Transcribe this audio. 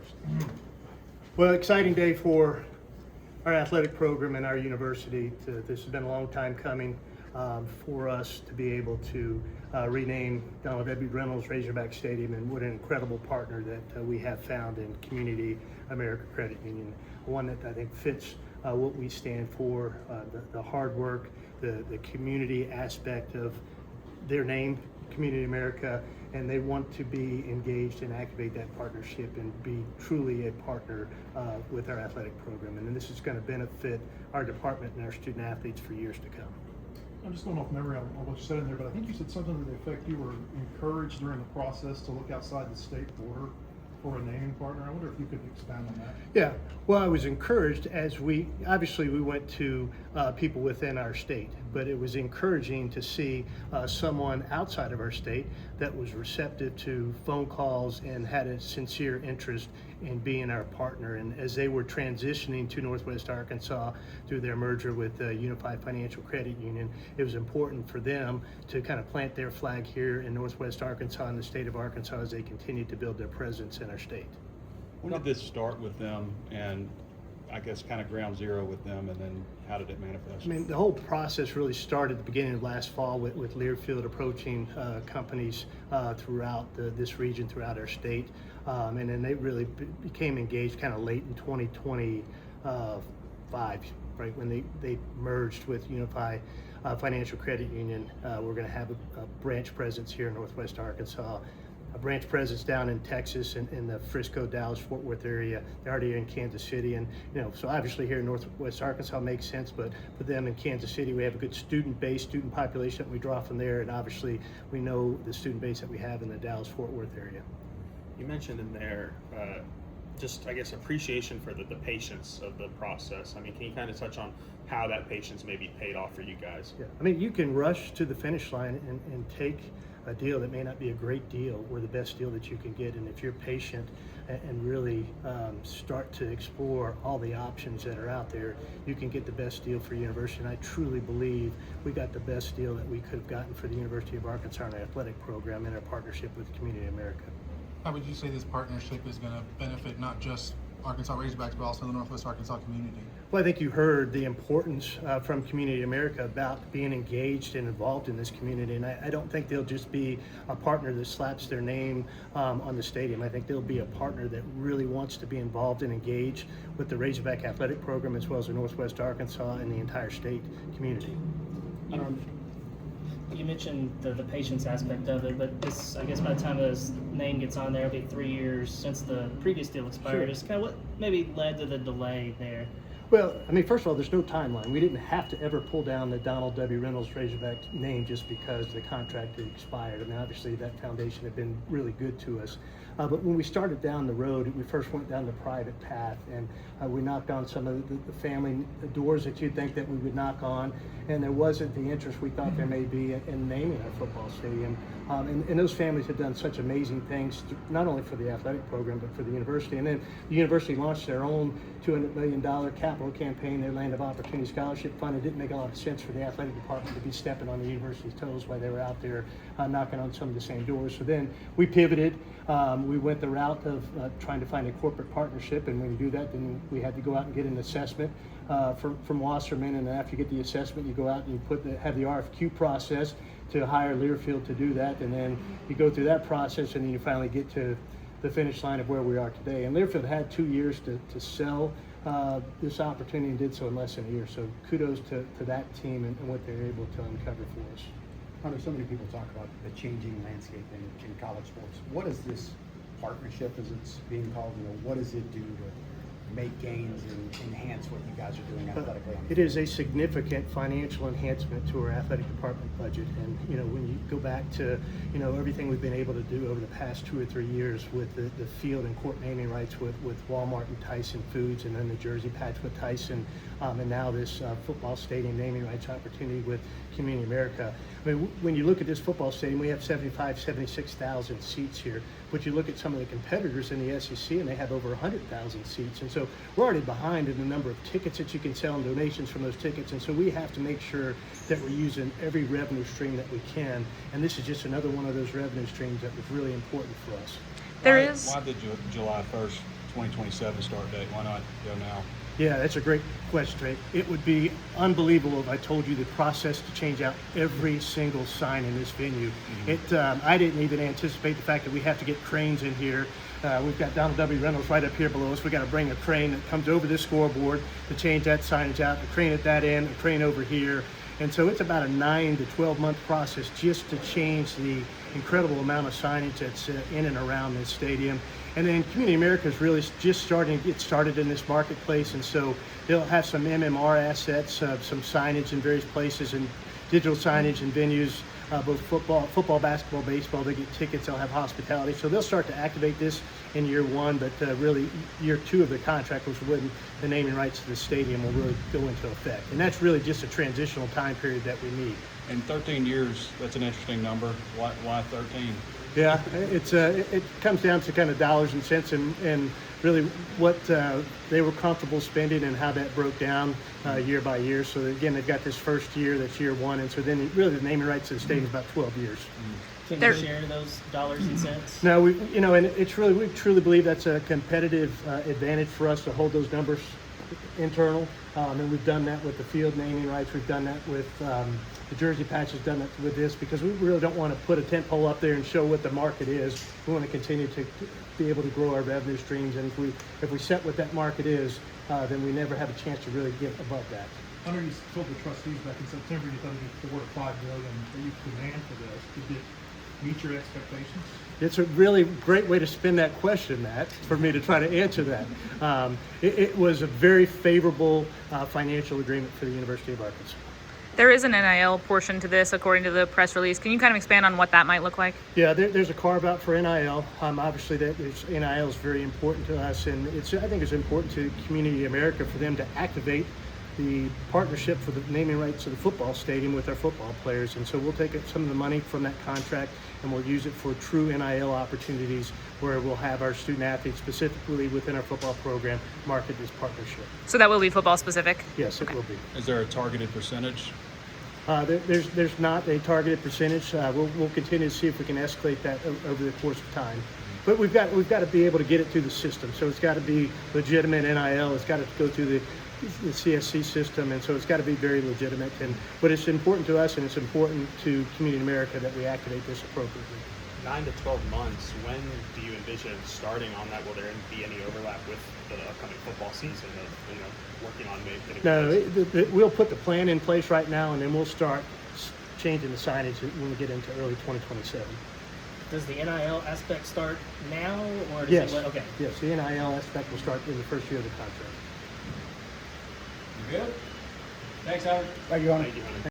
first. Well, exciting day for our athletic program and our university. This has been a long time coming for us to be able to rename Donald W. Reynolds Razorback Stadium, and what an incredible partner that we have found in CommunityAmerica Credit Union, one that I think fits what we stand for, the hard work, the community aspect of their name, CommunityAmerica, and they want to be engaged and activate that partnership and be truly a partner with our athletic program. And this is going to benefit our department and our student athletes for years to come. I'm just going off memory on what you said in there, but I think you said something to the effect you were encouraged during the process to look outside the state border for a naming partner. I wonder if you could expand on that. Yeah, well, I was encouraged as we went to people within our state, but it was encouraging to see someone outside of our state that was receptive to phone calls and had a sincere interest in being our partner. And as they were transitioning to Northwest Arkansas through their merger with Unified Financial Credit Union, it was important for them to kind of plant their flag here in Northwest Arkansas and the state of Arkansas as they continue to build their presence in our state. When did this start with them, and I guess kind of ground zero with them, and then how did it manifest? I mean, the whole process really started at the beginning of last fall with Learfield approaching companies throughout this region, throughout our state, and then they really became engaged kind of late in 2025, right, when they merged with Unified Financial Credit Union. We're going to have a branch presence here in Northwest Arkansas, a branch presence down in Texas and in the Frisco, Dallas, Fort Worth area. They're already in Kansas City, and so obviously here in Northwest Arkansas makes sense, but for them in Kansas City, we have a good student population that we draw from there, and obviously we know the student base that we have in the Dallas, Fort Worth area. You mentioned in there just, I guess, appreciation for the patience of the process. I mean, can you kind of touch on how that patience may be paid off for you guys? Yeah, I mean, you can rush to the finish line and take a deal that may not be a great deal or the best deal that you can get, and if you're patient and really start to explore all the options that are out there, you can get the best deal for your university. And I truly believe we got the best deal that we could have gotten for the University of Arkansas and our athletic program in our partnership with CommunityAmerica. How would you say this partnership is going to benefit not just Arkansas Razorbacks, but also the Northwest Arkansas community? Well, I think you heard the importance from CommunityAmerica about being engaged and involved in this community, and I don't think they'll just be a partner that slaps their name on the stadium. I think they'll be a partner that really wants to be involved and engaged with the Razorback athletic program as well as the Northwest Arkansas and the entire state community. You mentioned the patience aspect of it, but this, I guess by the time this name gets on there, it'll be 3 years since the previous deal expired. Sure. Just kind of what maybe led to the delay there? Well, I mean, first of all, there's no timeline. We didn't have to ever pull down the Donald W. Reynolds Razorback name just because the contract had expired. I mean, obviously that foundation had been really good to us. But when we started down the road, we first went down the private path, and we knocked on some of the family doors that you'd think that we would knock on, and there wasn't the interest we thought there may be in naming our football stadium. And those families have done such amazing things, not only for the athletic program, but for the university. And then the university launched their own $200 million capital campaign, their Land of Opportunity Scholarship Fund. It didn't make a lot of sense for the athletic department to be stepping on the university's toes while they were out there knocking on some of the same doors. So then we pivoted. We went the route of trying to find a corporate partnership, and when you do that, then we had to go out and get an assessment from Wasserman, and then after you get the assessment, you go out and you have the RFQ process to hire Learfield to do that, and then you go through that process, and then you finally get to the finish line of where we are today. And Learfield had 2 years to sell this opportunity and did so in less than a year. So kudos to that team and what they're able to uncover for us. Hunter, so many people talk about the changing landscape in college sports. What is this partnership, as it's being called? What does it do to make gains and enhance what you guys are doing athletically? It is a significant financial enhancement to our athletic department budget, and when you go back to everything we've been able to do over the past 2 or 3 years with the field and court naming rights with Walmart and Tyson Foods, and then the jersey patch with Tyson, and now this football stadium naming rights opportunity with CommunityAmerica. I mean, when you look at this football stadium, we have 76,000 seats here. But you look at some of the competitors in the SEC, and they have over 100,000 seats. And so we're already behind in the number of tickets that you can sell and donations from those tickets. And so we have to make sure that we're using every revenue stream that we can. And this is just another one of those revenue streams that was really important for us. There Why- is. Why the July 1st, 2027 start date? Why not go now? Yeah, that's a great question, Trey. It would be unbelievable if I told you the process to change out every single sign in this venue. I didn't even anticipate the fact that we have to get cranes in here. We've got Donald W. Reynolds right up here below us. We got to bring a crane that comes over this scoreboard to change that signage out, a crane at that end, a crane over here. And so it's about a 9 to 12 month process just to change the incredible amount of signage that's in and around this stadium. And then Community America is really just starting to get started in this marketplace, and so they'll have some MMR assets, some signage in various places, and digital signage in venues, both football, basketball, baseball. They get tickets, they'll have hospitality. So they'll start to activate this in year one, but really year two of the contract, which when the naming rights to the stadium will really go into effect. And that's really just a transitional time period that we need. In 13 years, that's an interesting number. Why 13? Yeah, it comes down to kind of dollars and cents and really what they were comfortable spending and how that broke down year by year. So again, they've got this first year, that's year one, and so then really the naming rights to the stadium is about 12 years. Can There- you share those dollars and cents? No, and it's really, we truly believe that's a competitive advantage for us to hold those numbers internal. And we've done that with the field naming rights. We've done that with the jersey patches, done that with this, because we really don't want to put a tent pole up there and show what the market is. We want to continue to be able to grow our revenue streams. And if we set what that market is, then we never have a chance to really get above that. Hunter, you told the trustees back in September you thought it'd be $4 to $5 million that you could demand for this. Did it meet your expectations? It's a really great way to spin that question, Matt, for me to try to answer that. It was a very favorable financial agreement for the University of Arkansas. There is an NIL portion to this, according to the press release. Can you kind of expand on what that might look like? Yeah, there's a carve out for NIL. Obviously, NIL is very important to us, and I think it's important to Community America for them to activate the partnership for the naming rights of the football stadium with our football players. And so we'll take some of the money from that contract and we'll use it for true NIL opportunities where we'll have our student athletes specifically within our football program market this partnership. So that will be football specific? Yes, it will be. Is there a targeted percentage? There's not a targeted percentage. We'll continue to see if we can escalate that over the course of time. But we've got to be able to get it through the system. So it's got to be legitimate NIL. It's got to go through the CSC system, and so it's got to be very legitimate. But it's important to us, and it's important to Community America that we activate this appropriately. 9 to 12 months. When do you envision starting on that? Will there be any overlap with the upcoming football season of working on getting? No, we'll put the plan in place right now, and then we'll start changing the signage when we get into early 2027. Does the NIL aspect start now, or does Yes. okay? Yes, the NIL aspect will start in the first year of the contract. You good? Thanks, Howard. Thank you, Hunter. Thank you, Hunter.